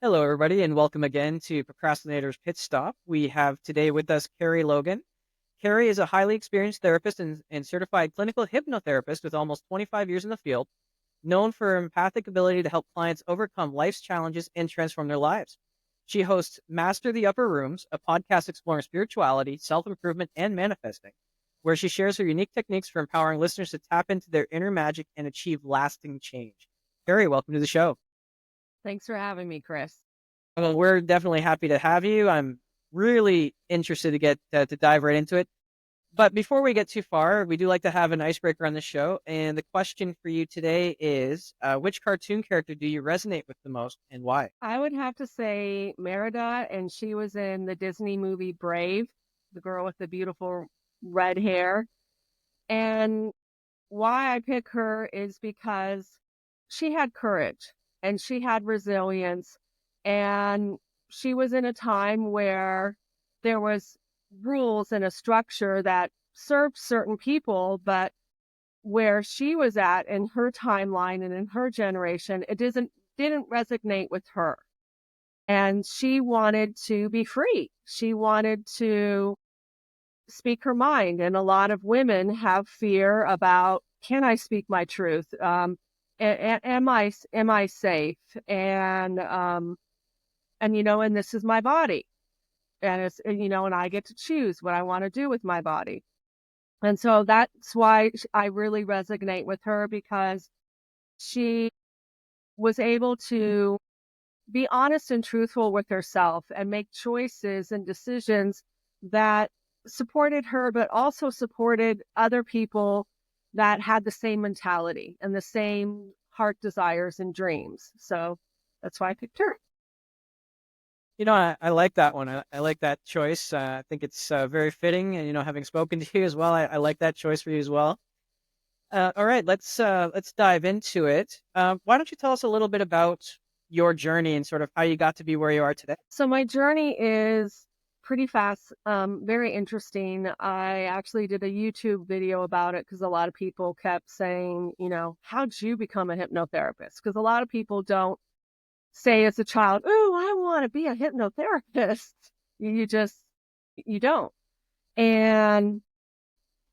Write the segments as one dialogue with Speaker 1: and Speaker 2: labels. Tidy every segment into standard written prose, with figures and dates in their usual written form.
Speaker 1: Hello, everybody, and welcome again to Procrastinator's Pit Stop. We have today with us Kerie Logan. Kerie is a highly experienced therapist and certified clinical hypnotherapist with almost 25 years in the field, known for her empathic ability to help clients overcome life's challenges and transform their lives. She hosts Master the Upper Rooms, a podcast exploring spirituality, self improvement, and manifesting, where she shares her unique techniques for empowering listeners to tap into their inner magic and achieve lasting change. Kerie, welcome to the show.
Speaker 2: Thanks for having me, Chris.
Speaker 1: Well, we're definitely happy to have you. I'm really interested to get to dive right into it. But before we get too far, we do like to have an icebreaker on the show. And the question for you today is which cartoon character do you resonate with the most and why?
Speaker 2: I would have to say Merida, and she was in the Disney movie Brave, the girl with the beautiful red hair. And why I pick her is because she had courage and she had resilience, and she was in a time where there was rules and a structure that served certain people, but where she was at in her timeline and in her generation, it didn't resonate with her. And she wanted to be free. She wanted to speak her mind. And a lot of women have fear about, can I speak my truth? Am I safe? And this is my body. And I get to choose what I want to do with my body. And so that's why I really resonate with her, because she was able to be honest and truthful with herself and make choices and decisions that supported her, but also supported other people that had the same mentality and the same heart desires and dreams. So that's why I picked her.
Speaker 1: I like that one. I like that choice. I think it's very fitting. And, having spoken to you as well, I like that choice for you as well. All right, let's dive into it. Why don't you tell us a little bit about your journey and sort of how you got to be where you are today?
Speaker 2: So my journey is pretty fast, very interesting. I actually did a YouTube video about it because a lot of people kept saying, how'd you become a hypnotherapist? Because a lot of people don't say as a child, oh, I want to be a hypnotherapist. You don't. And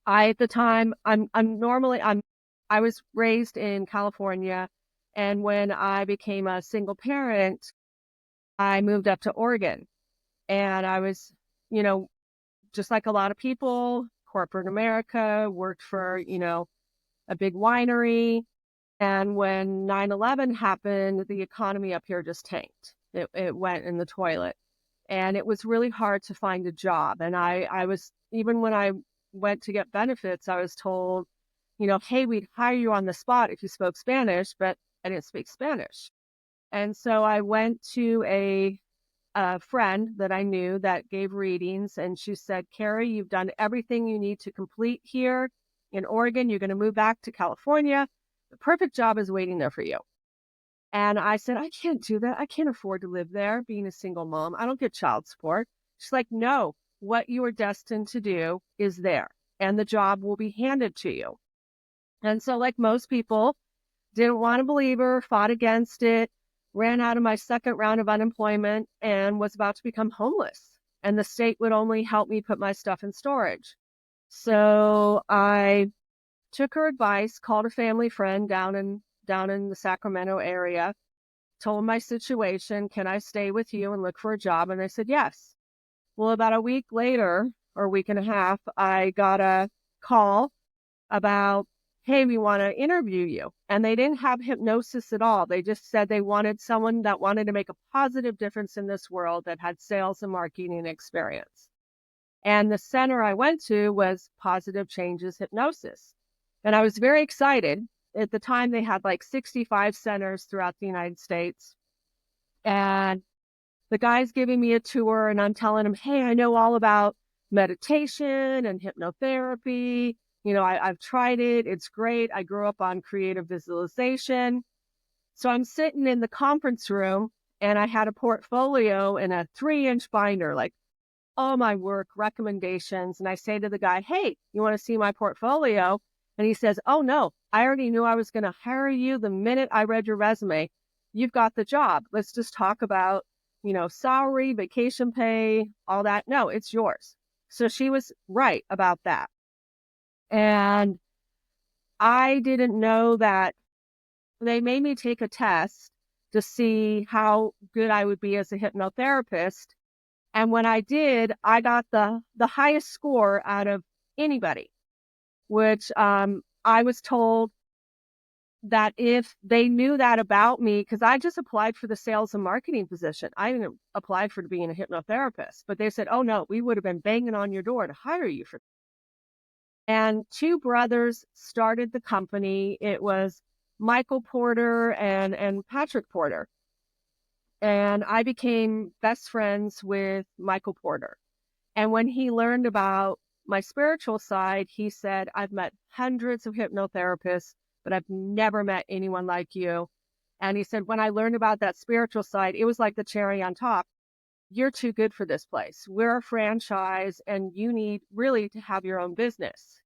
Speaker 2: I, at the time, I was raised in California. And when I became a single parent, I moved up to Oregon. And I was, you know, just like a lot of people, corporate America, worked for, a big winery. And when 9/11 happened, the economy up here just tanked. It went in the toilet. And it was really hard to find a job. And I was, even when I went to get benefits, I was told, hey, we'd hire you on the spot if you spoke Spanish, but I didn't speak Spanish. And so I went to a friend that I knew that gave readings, and she said, Kerie, you've done everything you need to complete here in Oregon. You're going to move back to California. The perfect job is waiting there for you. And I said, I can't do that. I can't afford to live there being a single mom. I don't get child support. She's like, no, what you are destined to do is there, and the job will be handed to you. And so, like most people, didn't want to believe her, fought against it, ran out of my second round of unemployment, and was about to become homeless. And the state would only help me put my stuff in storage. So I took her advice, called a family friend down in the Sacramento area, told my situation, can I stay with you and look for a job? And they said yes. Well, about a week later, or a week and a half, I got a call about, hey, we want to interview you. And they didn't have hypnosis at all. They just said they wanted someone that wanted to make a positive difference in this world, that had sales and marketing experience. And the center I went to was Positive Changes Hypnosis. And I was very excited. At the time, they had like 65 centers throughout the United States. And the guy's giving me a tour, and I'm telling him, hey, I know all about meditation and hypnotherapy. I've tried it. It's great. I grew up on creative visualization. So I'm sitting in the conference room, and I had a portfolio in a 3-inch binder, like all my work, recommendations. And I say to the guy, hey, you want to see my portfolio? And he says, oh, no, I already knew I was going to hire you the minute I read your resume. you've got the job. Let's just talk about, salary, vacation pay, all that. No, it's yours. So she was right about that. And I didn't know that they made me take a test to see how good I would be as a hypnotherapist. And when I did, I got the highest score out of anybody, which I was told that if they knew that about me, because I just applied for the sales and marketing position. I didn't apply for being a hypnotherapist, but they said, oh no, we would have been banging on your door to hire you for. And two brothers started the company. It was Michael Porter and Patrick Porter. And I became best friends with Michael Porter. And when he learned about my spiritual side, he said, I've met hundreds of hypnotherapists, but I've never met anyone like you. And he said, when I learned about that spiritual side, it was like the cherry on top. You're too good for this place. We're a franchise and you need really to have your own business.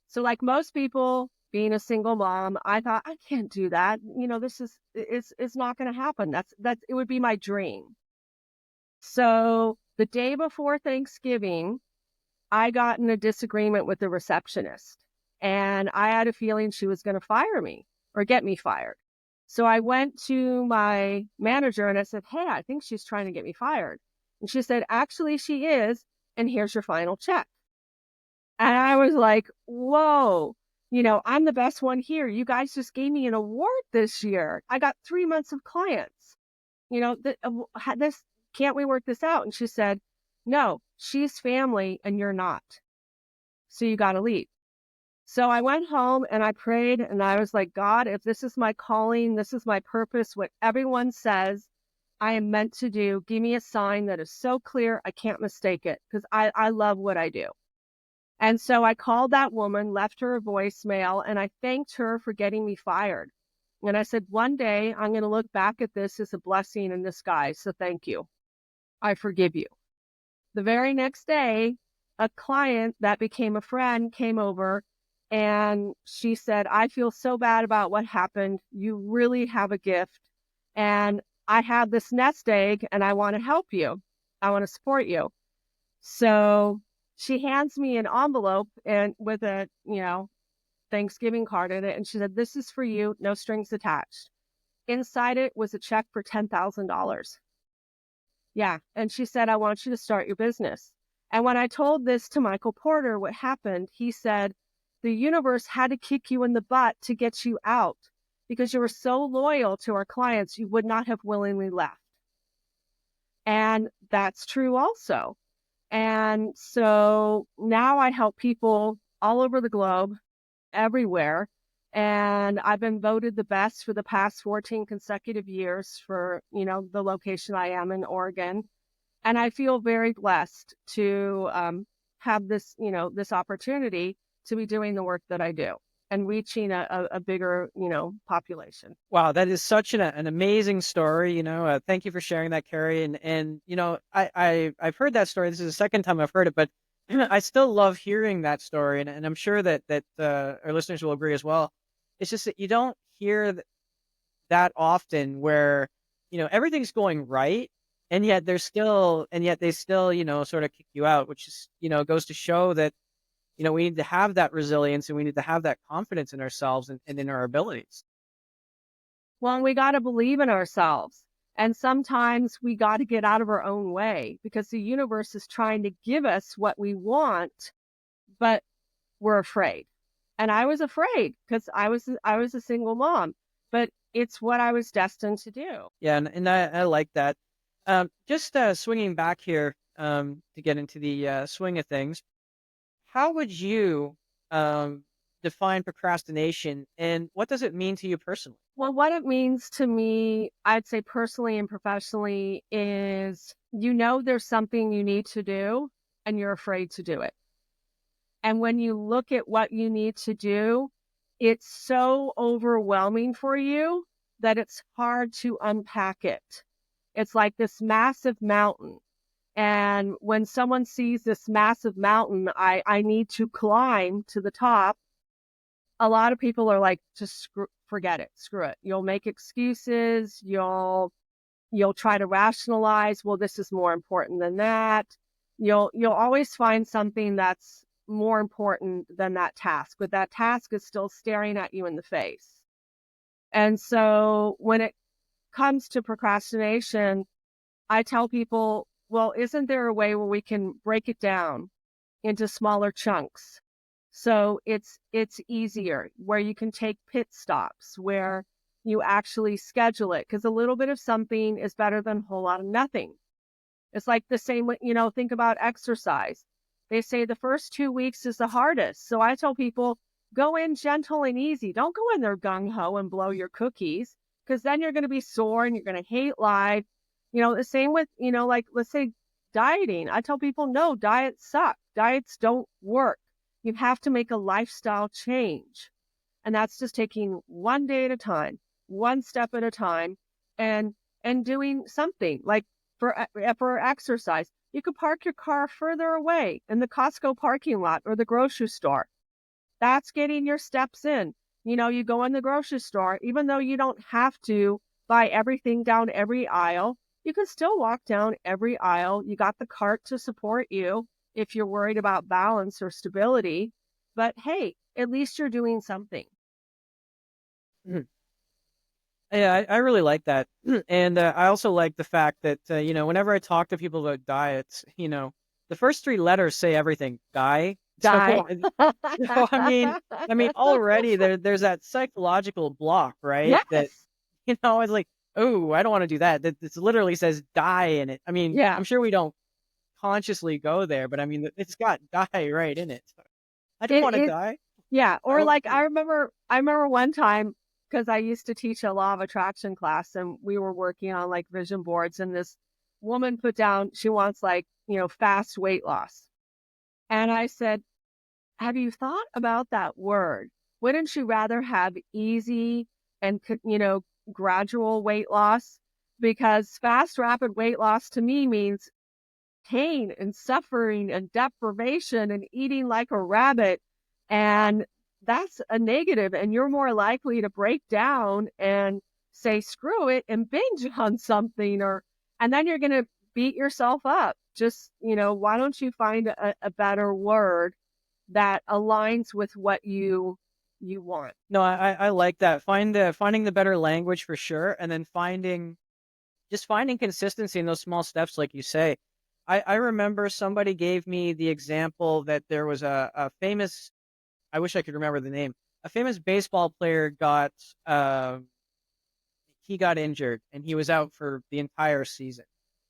Speaker 2: So like most people, being a single mom, I thought, I can't do that. This is, it's not going to happen. It would be my dream. So the day before Thanksgiving, I got in a disagreement with the receptionist, and I had a feeling she was going to fire me or get me fired. So I went to my manager and I said, hey, I think she's trying to get me fired. And she said, actually, she is. And here's your final check. And I was like, whoa, I'm the best one here. You guys just gave me an award this year. I got 3 months of clients. This, can't we work this out? And she said, no, she's family and you're not. So you got to leave. So I went home and I prayed and I was like, God, if this is my calling, this is my purpose, what everyone says I am meant to do, give me a sign that is so clear I can't mistake it, because I love what I do. And so I called that woman, left her a voicemail, and I thanked her for getting me fired. And I said, one day I'm going to look back at this as a blessing in disguise. So thank you. I forgive you. The very next day, a client that became a friend came over and she said, I feel so bad about what happened. You really have a gift. And I have this nest egg and I want to help you. I want to support you. So she hands me an envelope and with a, Thanksgiving card in it. And she said, this is for you. No strings attached. Inside it was a check for $10,000. Yeah. And she said, I want you to start your business. And when I told this to Michael Porter, what happened, he said, the universe had to kick you in the butt to get you out because you were so loyal to our clients, you would not have willingly left. And that's true also. And so now I help people all over the globe, everywhere. And I've been voted the best for the past 14 consecutive years for, the location I am in Oregon. And I feel very blessed to have this, this opportunity to be doing the work that I do and reaching a bigger, population.
Speaker 1: Wow, that is such an amazing story. Thank you for sharing that, Kerie. And I've heard that story. This is the second time I've heard it, but I still love hearing that story, and I'm sure that our listeners will agree as well. It's just that you don't hear that often where everything's going right, and yet they still sort of kick you out, which is goes to show that we need to have that resilience and we need to have that confidence in ourselves and in our abilities.
Speaker 2: Well, we got to believe in ourselves. And sometimes we got to get out of our own way because the universe is trying to give us what we want, but we're afraid. And I was afraid because I was a single mom, but it's what I was destined to do.
Speaker 1: Yeah, and I like that. Just swinging back here to get into the swing of things. How would you define procrastination, and what does it mean to you personally?
Speaker 2: Well, what it means to me, I'd say personally and professionally, is there's something you need to do and you're afraid to do it. And when you look at what you need to do, it's so overwhelming for you that it's hard to unpack it. It's like this massive mountain. And when someone sees this massive mountain, I need to climb to the top. a lot of people are like, just forget it, screw it. You'll make excuses. You'll try to rationalize, well, this is more important than that. You'll always find something that's more important than that task, but that task is still staring at you in the face. And so when it comes to procrastination, I tell people, well, isn't there a way where we can break it down into smaller chunks? So it's easier, where you can take pit stops, where you actually schedule it, because a little bit of something is better than a whole lot of nothing. It's like the same with, think about exercise. They say the first 2 weeks is the hardest. So I tell people, go in gentle and easy. Don't go in there gung ho and blow your cookies, because then you're going to be sore and you're going to hate life. The same with, like, let's say dieting. I tell people, no, diets suck. Diets don't work. You have to make a lifestyle change. And that's just taking one day at a time, one step at a time, and doing something like for exercise. You could park your car further away in the Costco parking lot or the grocery store. That's getting your steps in. You go in the grocery store, even though you don't have to buy everything down every aisle, you can still walk down every aisle. You got the cart to support you if you're worried about balance or stability. But hey, at least you're doing something.
Speaker 1: Mhm. Yeah, I really like that. And I also like the fact that, whenever I talk to people about diets, the first three letters say everything, die.
Speaker 2: Die.
Speaker 1: So, so I mean, already there's that psychological block, right? That,
Speaker 2: Yes.
Speaker 1: it's like, oh, I don't want to do that. That this literally says die in it. I mean,
Speaker 2: Yeah.
Speaker 1: I'm sure we don't consciously go there, but I mean, it's got die right in it. So I don't want to
Speaker 2: It
Speaker 1: die.
Speaker 2: Yeah,
Speaker 1: I
Speaker 2: or
Speaker 1: want
Speaker 2: like I remember one time, because I used to teach a law of attraction class, and we were working on like vision boards, and this woman put down she wants, like, fast weight loss. And I said, "Have you thought about that word? Wouldn't you rather have easy and gradual weight loss? Because fast rapid weight loss to me means pain and suffering and deprivation and eating like a rabbit. And that's a negative. And you're more likely to break down and say, screw it, and binge on something, and then you're going to beat yourself up. Just, why don't you find a better word that aligns with what you want?"
Speaker 1: No, I like that. Finding the better language for sure, and then finding consistency in those small steps, like you say. I remember somebody gave me the example that there was a famous, I wish I could remember the name, a famous baseball player he got injured and he was out for the entire season.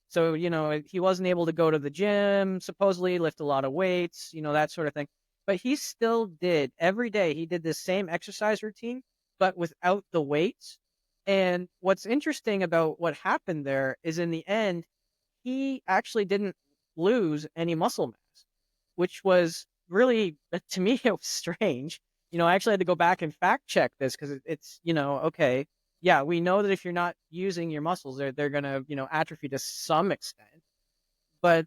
Speaker 1: So, he wasn't able to go to the gym, supposedly lift a lot of weights, that sort of thing. But he still did every day. He did this same exercise routine, but without the weights. And what's interesting about what happened there is in the end, he actually didn't lose any muscle mass, which was really, to me, it was strange. I actually had to go back and fact check this because it's, okay, yeah, we know that if you're not using your muscles, they're gonna, atrophy to some extent. But,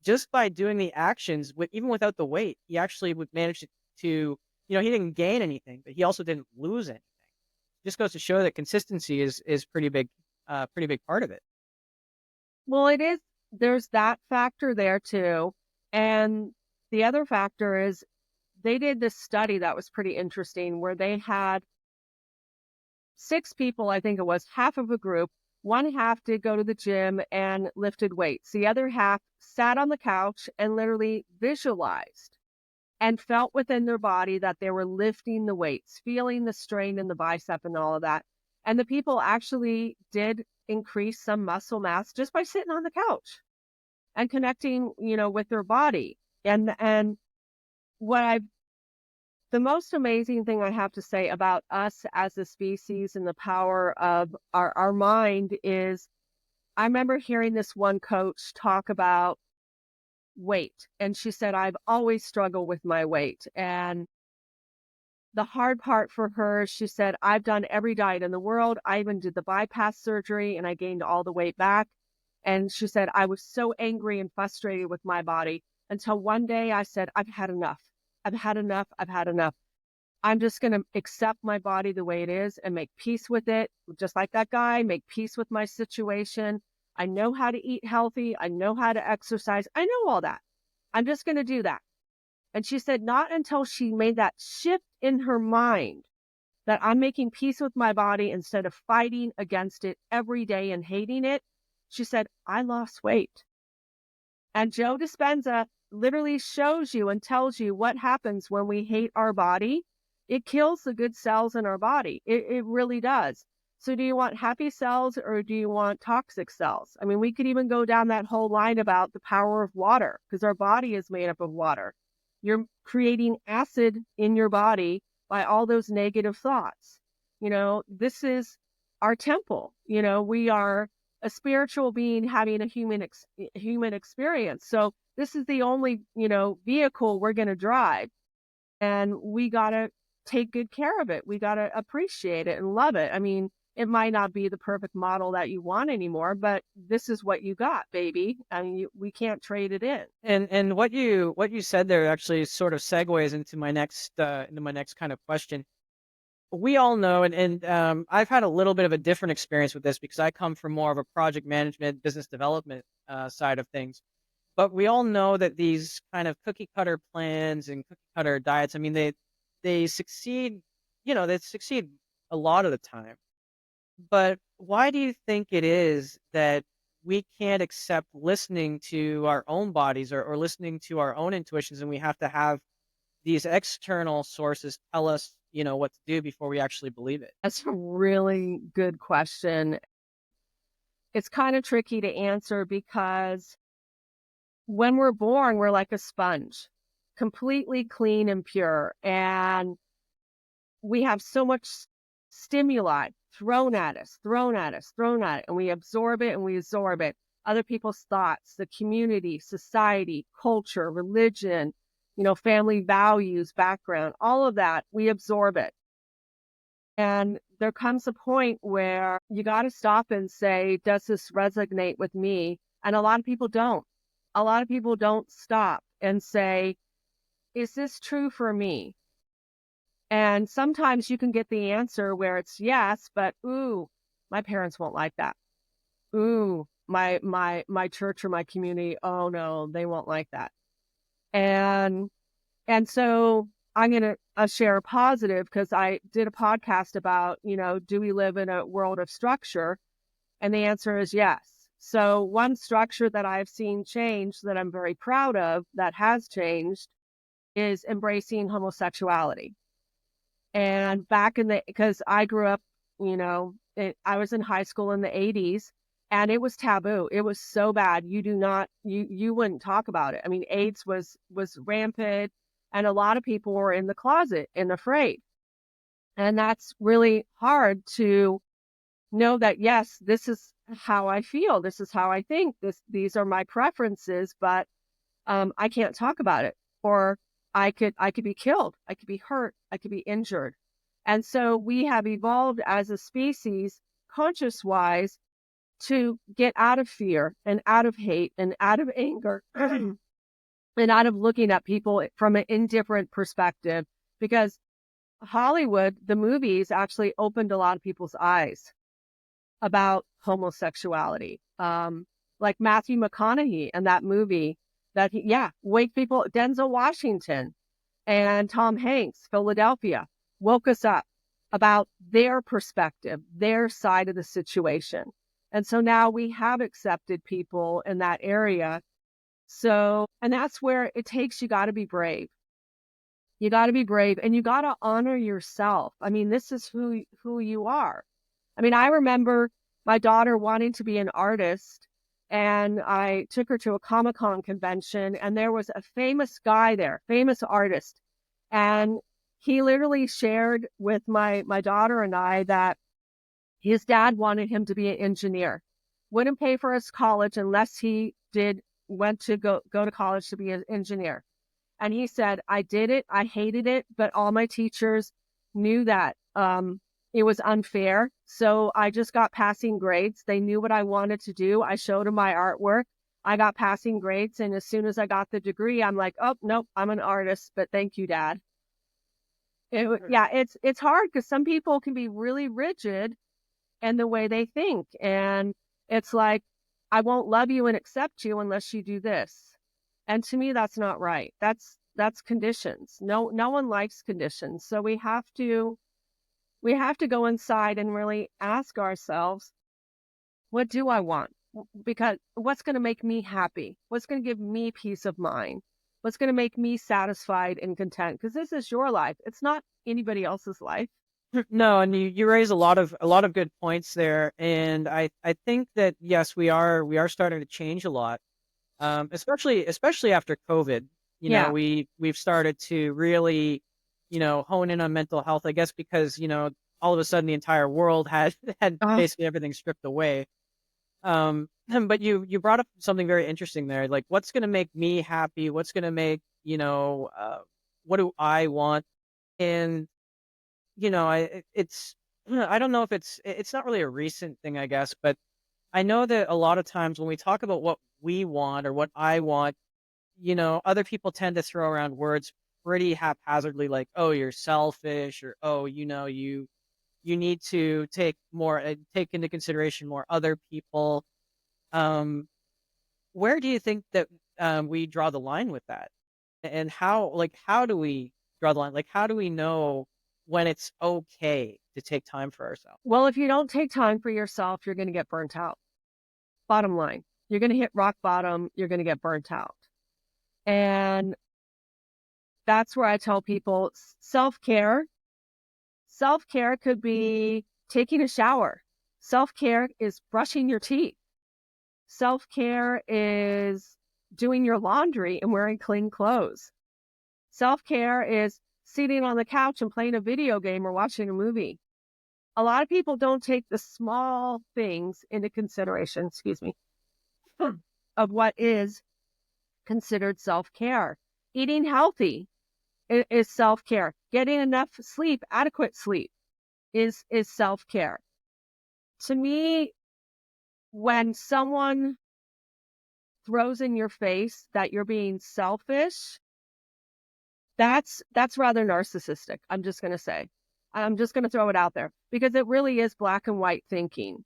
Speaker 1: just by doing the actions with even without the weight, he actually would manage to, he didn't gain anything, but he also didn't lose anything. Just goes to show that consistency is pretty big part of it.
Speaker 2: Well, it is. There's that factor there too. And the other factor is they did this study that was pretty interesting, where they had 6 people, I think it was, half of a group. One half did go to the gym and lifted weights. The other half sat on the couch and literally visualized and felt within their body that they were lifting the weights, feeling the strain in the bicep and all of that. And the people actually did increase some muscle mass just by sitting on the couch and connecting, with their body. And what I the most amazing thing I have to say about us as a species and the power of our mind is, I remember hearing this one coach talk about weight. And she said, I've always struggled with my weight. And the hard part for her, she said, I've done every diet in the world. I even did the bypass surgery and I gained all the weight back. And she said, I was so angry and frustrated with my body until one day I said, I've had enough. I've had enough. I've had enough. I'm just going to accept my body the way it is and make peace with it. Just like that guy, make peace with my situation. I know how to eat healthy. I know how to exercise. I know all that. I'm just going to do that. And she said, not until she made that shift in her mind that I'm making peace with my body instead of fighting against it every day and hating it. She said, I lost weight. And Joe Dispenza literally shows you and tells you what happens when we hate our body. It kills the good cells in our body. It really does. So do you want happy cells or do you want toxic cells? I mean, we could even go down that whole line about the power of water because our body is made up of water. You're creating acid in your body by all those negative thoughts. This is our temple. We are a spiritual being having a human experience. So this is the only, vehicle we're going to drive, and we got to take good care of it. We got to appreciate it and love it. I mean, it might not be the perfect model that you want anymore, but this is what you got, baby. I mean, we can't trade it in.
Speaker 1: And what you said there actually sort of segues into my next kind of question. We all know, and I've had a little bit of a different experience with this because I come from more of a project management, business development side of things. But we all know that these kind of cookie cutter plans and cookie cutter diets, I mean, they succeed, they succeed a lot of the time. But why do you think it is that we can't accept listening to our own bodies or listening to our own intuitions, and we have to have these external sources tell us, what to do before we actually believe it?
Speaker 2: That's a really good question. It's kind of tricky to answer because when we're born, we're like a sponge, completely clean and pure. And we have so much stimuli thrown at us, thrown at us, thrown at it, and we absorb it and we absorb it. Other people's thoughts, the community, society, culture, religion, family values, background, all of that, we absorb it. And there comes a point where you got to stop and say, does this resonate with me? And a lot of people don't. A lot of people don't stop and say, is this true for me? And sometimes you can get the answer where it's yes, but ooh, my parents won't like that. Ooh, my church or my community, oh no, they won't like that. And so I'm going to share a positive because I did a podcast about, do we live in a world of structure? And the answer is yes. So one structure that I've seen change that I'm very proud of that has changed is embracing homosexuality. And because I grew up, I was in high school in the 80s and it was taboo. It was so bad. You wouldn't talk about it. I mean, AIDS was rampant and a lot of people were in the closet and afraid. And that's really hard to know that, yes, this is how I feel. This is how I think. These are my preferences, but I can't talk about it, or I could be killed. I could be hurt. I could be injured. And so we have evolved as a species, conscious wise, to get out of fear and out of hate and out of anger and out of looking at people from an indifferent perspective, because Hollywood, the movies actually opened a lot of people's eyes about homosexuality. Like Matthew McConaughey in that movie wake people, Denzel Washington and Tom Hanks, Philadelphia, woke us up about their perspective, their side of the situation. And so now we have accepted people in that area. So, and that's where it takes, you got to be brave. You got to be brave and you got to honor yourself. I mean, this is who you are. I mean, I remember my daughter wanting to be an artist, and I took her to a Comic-Con convention, and there was a famous guy there, famous artist. And he literally shared with my daughter and I that his dad wanted him to be an engineer, wouldn't pay for his college unless he went to go to college to be an engineer. And he said, I did it. I hated it, but all my teachers knew that it was unfair. So I just got passing grades. They knew what I wanted to do. I showed them my artwork. I got passing grades. And as soon as I got the degree, I'm like, oh, nope, I'm an artist, but thank you, Dad. Yeah, it's hard because some people can be really rigid in the way they think. And it's like, I won't love you and accept you unless you do this. And to me, that's not right. That's conditions. No one likes conditions. So we have to go inside and really ask ourselves, what do I want? Because what's going to make me happy? What's going to give me peace of mind? What's going to make me satisfied and content? Because this is your life. It's not anybody else's life.
Speaker 1: No, and you raise a lot of good points there, and I think that yes, we are starting to change a lot, especially after COVID.
Speaker 2: Yeah.
Speaker 1: We've started to really, hone in on mental health. I guess because all of a sudden the entire world had had
Speaker 2: Uh,
Speaker 1: basically everything stripped away. But you brought up something very interesting there, like what's going to make me happy? What's going to make what do I want? And it's I don't know if it's not really a recent thing, I guess, but I know that a lot of times when we talk about what we want or what I want, other people tend to throw around words pretty haphazardly, like, "Oh, you're selfish," or "Oh, you need to take into consideration more other people." Um, where do you think that we draw the line with that? And how do we draw the line? Like, how do we know when it's okay to take time for ourselves?
Speaker 2: well, if you don't take time for yourself, you're going to get burnt out. Bottom line, you're going to hit rock bottom. You're going to get burnt out. And that's where I tell people self care could be taking a shower. Self care is brushing your teeth. Self care is doing your laundry and wearing clean clothes. Self care is sitting on the couch and playing a video game or watching a movie. A lot of people don't take the small things into consideration, excuse me, of what is considered self care. Eating healthy is self care. Getting enough sleep, adequate sleep, is self care. To me, when someone throws in your face that you're being selfish, that's rather narcissistic. I'm just going to say. I'm just going to throw it out there because it really is black and white thinking.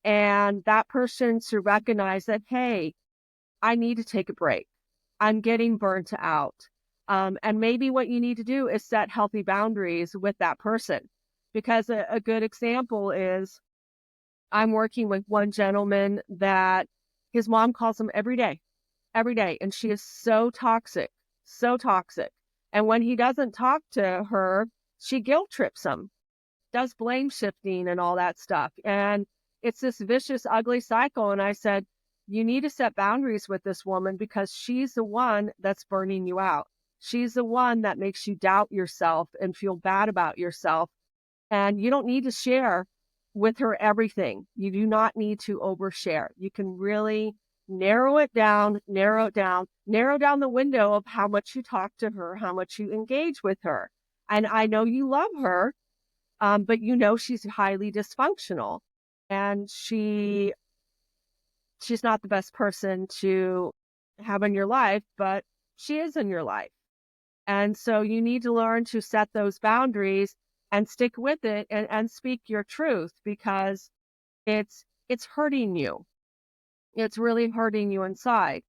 Speaker 2: And that person to recognize that, hey, I need to take a break. I'm getting burnt out. And maybe what you need to do is set healthy boundaries with that person. Because a good example is I'm working with one gentleman that his mom calls him every day. And she is so toxic, so toxic. And when he doesn't talk to her, she guilt trips him, does blame shifting and all that stuff. And it's this vicious, ugly cycle. And I said, you need to set boundaries with this woman because she's the one that's burning you out. She's the one that makes you doubt yourself and feel bad about yourself. And you don't need to share with her everything. You do not need to overshare. You can really narrow down the window of how much you talk to her, how much you engage with her. And I know you love her, but she's highly dysfunctional, and she's not the best person to have in your life, but she is in your life. And so you need to learn to set those boundaries and stick with it and speak your truth because it's hurting you. It's really hurting you inside.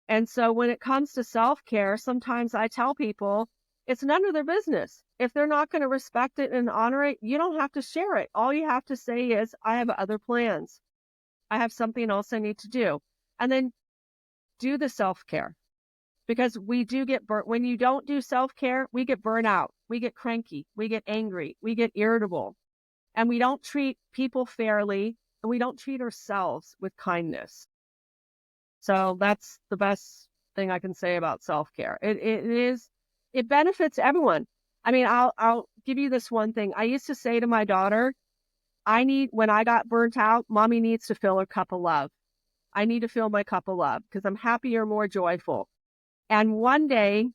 Speaker 2: And so when it comes to self-care, sometimes I tell people it's none of their business. If they're not going to respect it and honor it, you don't have to share it. All you have to say is, I have other plans. I have something else I need to do. And then do the self-care because we do get burnt. When you don't do self-care, we get burnt out. We get cranky. We get angry. We get irritable. And we don't treat people fairly and we don't treat ourselves with kindness. So that's the best thing I can say about self-care. It benefits everyone. I mean, I'll give you this one thing. I used to say to my daughter, when I got burnt out, mommy needs to fill her cup of love. I need to fill my cup of love because I'm happier, more joyful. And one day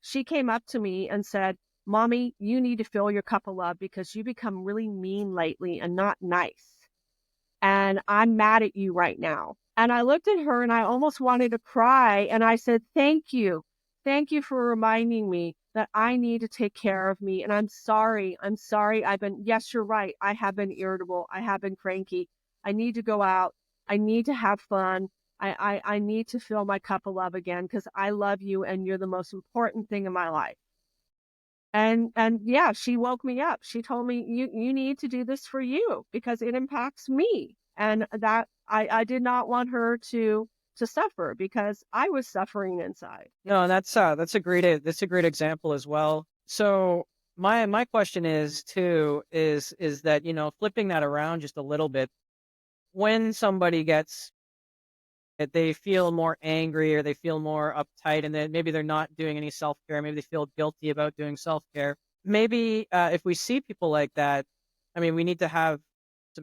Speaker 2: she came up to me and said, Mommy, you need to fill your cup of love because you become really mean lately and not nice. And I'm mad at you right now. And I looked at her and I almost wanted to cry. And I said, thank you. Thank you for reminding me that I need to take care of me. And I'm sorry. I'm sorry. Yes, you're right. I have been irritable. I have been cranky. I need to go out. I need to have fun. I need to fill my cup of love again because I love you and you're the most important thing in my life. And yeah, she woke me up. She told me, you need to do this for you because it impacts me. And that I did not want her to suffer because I was suffering inside.
Speaker 1: No, and that's a great example as well. So my question is too is that, flipping that around just a little bit, when somebody gets that they feel more angry or they feel more uptight and then maybe they're not doing any self-care, maybe they feel guilty about doing self-care. Maybe if we see people like that, I mean, we need to have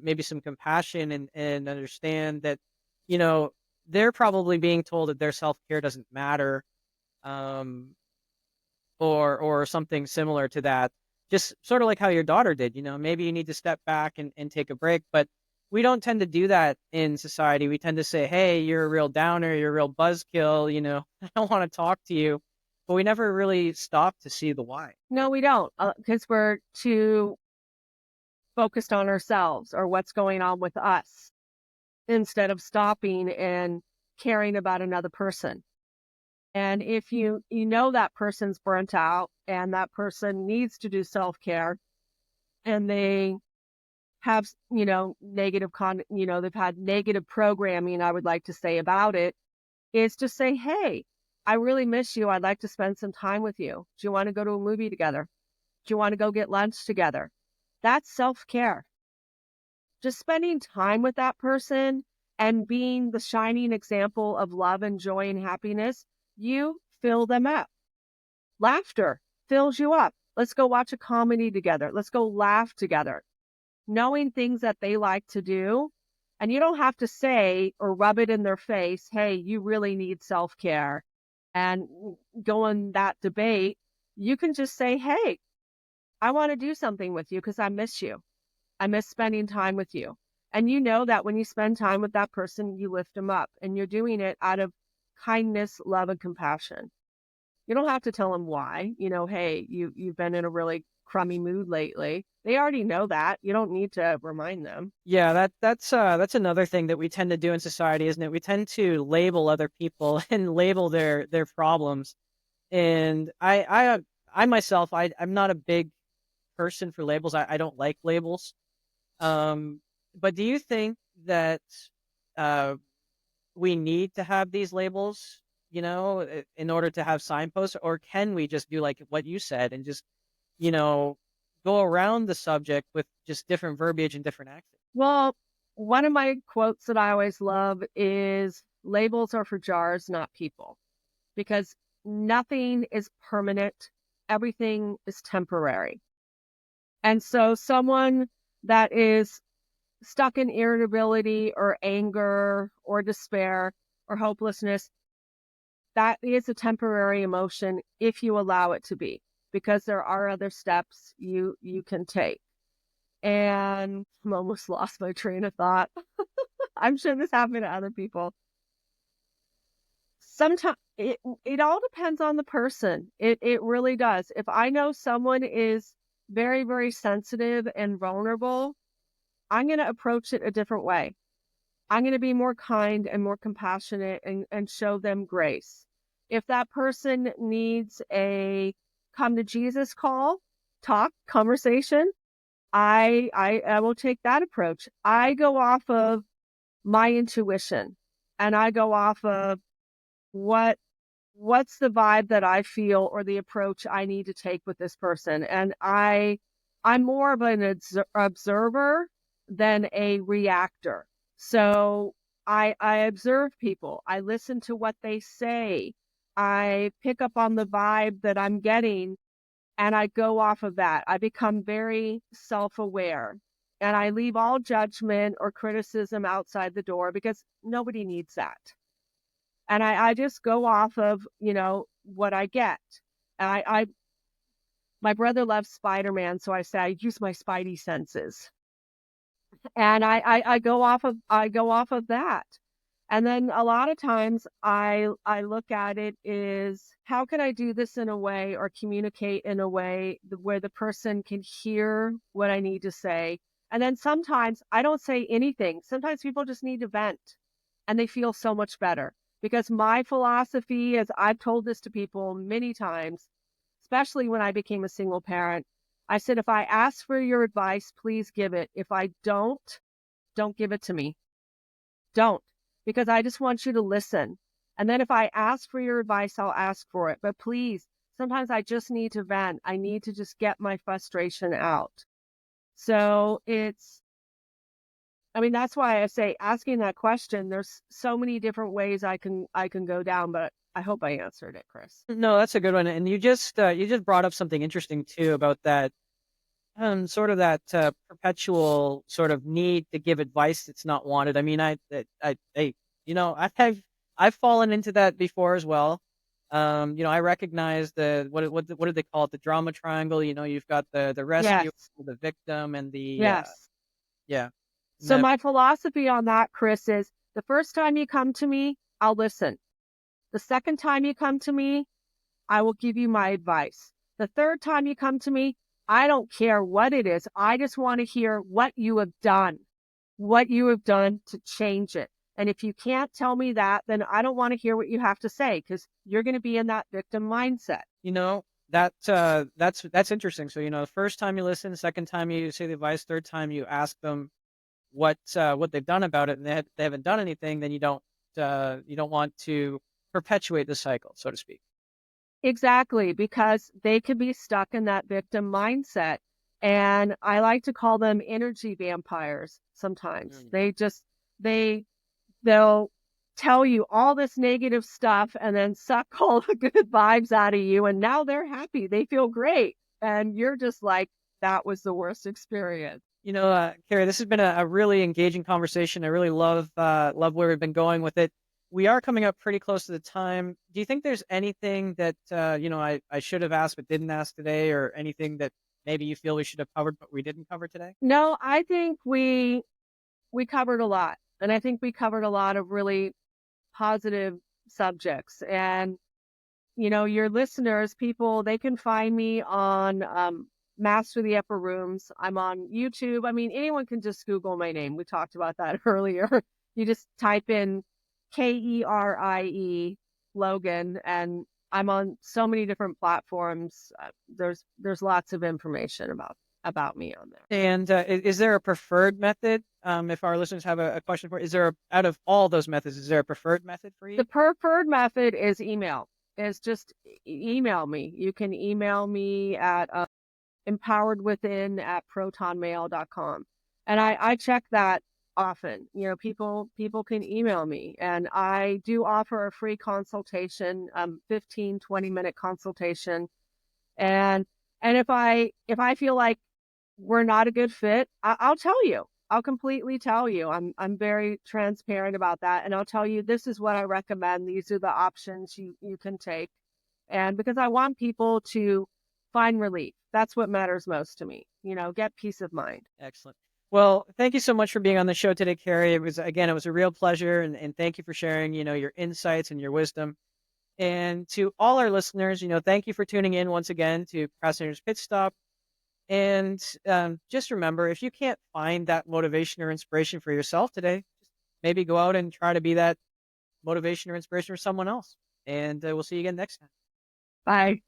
Speaker 1: maybe some compassion and understand that, you know, they're probably being told that their self-care doesn't matter, um, or something similar to that. Just sort of like how your daughter did, maybe you need to step back and take a break. But we don't tend to do that in society. We tend to say, hey, you're a real downer, you're a real buzzkill, I don't want to talk to you. But we never really stop to see the why.
Speaker 2: No, we don't, because we're too focused on ourselves or what's going on with us instead of stopping and caring about another person. And if you know that person's burnt out and that person needs to do self-care and they have, they've had negative programming, I would like to say about it, is to say, hey, I really miss you. I'd like to spend some time with you. Do you want to go to a movie together? Do you want to go get lunch together? That's self-care. Just spending time with that person and being the shining example of love and joy and happiness, you fill them up. Laughter fills you up. Let's go watch a comedy together. Let's go laugh together. Knowing things that they like to do. And you don't have to say or rub it in their face, hey, you really need self-care. And go on that debate. You can just say, hey, I want to do something with you because I miss you. I miss spending time with you. And you know that when you spend time with that person, you lift them up and you're doing it out of kindness, love, and compassion. You don't have to tell them why, hey, you've been in a really crummy mood lately. They already know that. You don't need to remind them.
Speaker 1: Yeah, that's another thing that we tend to do in society, isn't it? We tend to label other people and label their problems. And I myself, I'm not a big person for labels. I don't like labels. But do you think that uh, we need to have these labels, in order to have signposts, or can we just do like what you said and just, you know, go around the subject with just different verbiage and different accents?
Speaker 2: Well, one of my quotes that I always love is labels are for jars, not people, because nothing is permanent. Everything is temporary. And so someone that is stuck in irritability or anger or despair or hopelessness, that is a temporary emotion if you allow it to be, because there are other steps you can take. And I'm almost lost my train of thought. I'm sure this happened to other people. Sometimes it all depends on the person. It really does. If I know someone is very, very sensitive and vulnerable, I'm going to approach it a different way. I'm going to be more kind and more compassionate and show them grace. If that person needs a come to Jesus call, talk, conversation, I will take that approach. I go off of my intuition and I go off of what what's the vibe that I feel or the approach I need to take with this person. And I'm more of an observer than a reactor. So I observe people. I listen to what they say. I pick up on the vibe that I'm getting and I go off of that. I become very self-aware and I leave all judgment or criticism outside the door because nobody needs that. And I just go off of, what I get. And my brother loves Spider-Man, so I say I use my spidey senses. And I go off of that. And then a lot of times I look at it is how can I do this in a way or communicate in a way where the person can hear what I need to say. And then sometimes I don't say anything. Sometimes people just need to vent and they feel so much better. Because my philosophy is I've told this to people many times, especially when I became a single parent. I said, if I ask for your advice, please give it. If I don't give it to me. Don't, because I just want you to listen. And then if I ask for your advice, I'll ask for it. But please, sometimes I just need to vent. I need to just get my frustration out. So I mean, that's why I say asking that question, there's so many different ways I can go down, but I hope I answered it, Chris.
Speaker 1: No, that's a good one, and you just brought up something interesting too about that, sort of that, perpetual sort of need to give advice that's not wanted. I mean, I've fallen into that before as well. I recognize what do they call it? The drama triangle. You've got the rescue,
Speaker 2: Yes.
Speaker 1: the victim, and
Speaker 2: Yes.
Speaker 1: yeah. And
Speaker 2: So my philosophy on that, Chris, is the first time you come to me, I'll listen. The second time you come to me, I will give you my advice. The third time you come to me, I don't care what it is. I just want to hear what you have done to change it. And if you can't tell me that, then I don't want to hear what you have to say because you're going to be in that victim mindset.
Speaker 1: You know, that's interesting. So, the first time you listen, second time you say the advice, third time you ask them what they've done about it, and they haven't done anything, then you don't want to perpetuate the cycle, so to speak.
Speaker 2: Exactly, because they could be stuck in that victim mindset. And I like to call them energy vampires sometimes.
Speaker 1: Mm.
Speaker 2: They they'll tell you all this negative stuff and then suck all the good vibes out of you and now they're happy. They feel great. And you're just like, that was the worst experience.
Speaker 1: Carrie, this has been a really engaging conversation. I really love where we've been going with it. We are coming up pretty close to the time. Do you think there's anything that I should have asked but didn't ask today, or anything that maybe you feel we should have covered but we didn't cover today?
Speaker 2: No, I think we covered a lot. And I think we covered a lot of really positive subjects. And your listeners, people, they can find me on Master the Upper Rooms. I'm on YouTube. I mean, anyone can just Google my name. We talked about that earlier. You just type in Kerie Logan, and I'm on so many different platforms. There's lots of information about me on there.
Speaker 1: And is there a preferred method? If our listeners have a question for, out of all those methods, is there a preferred method for
Speaker 2: The
Speaker 1: you?
Speaker 2: preferred method is email. Is just email me. You can email me at empoweredwithin@protonmail.com. And I check that often. People can email me and I do offer a free consultation, 15, 20-minute consultation. And if I feel like we're not a good fit, I'll tell you. I'll completely tell you. I'm very transparent about that. And I'll tell you this is what I recommend. These are the options you can take. And because I want people to find relief. That's what matters most to me. Get peace of mind.
Speaker 1: Excellent. Well, thank you so much for being on the show today, Carrie. It was a real pleasure, and thank you for sharing, your insights and your wisdom. And to all our listeners, thank you for tuning in once again to Procrastinator's Pit Stop. And just remember, if you can't find that motivation or inspiration for yourself today, just maybe go out and try to be that motivation or inspiration for someone else. And we'll see you again next time.
Speaker 2: Bye.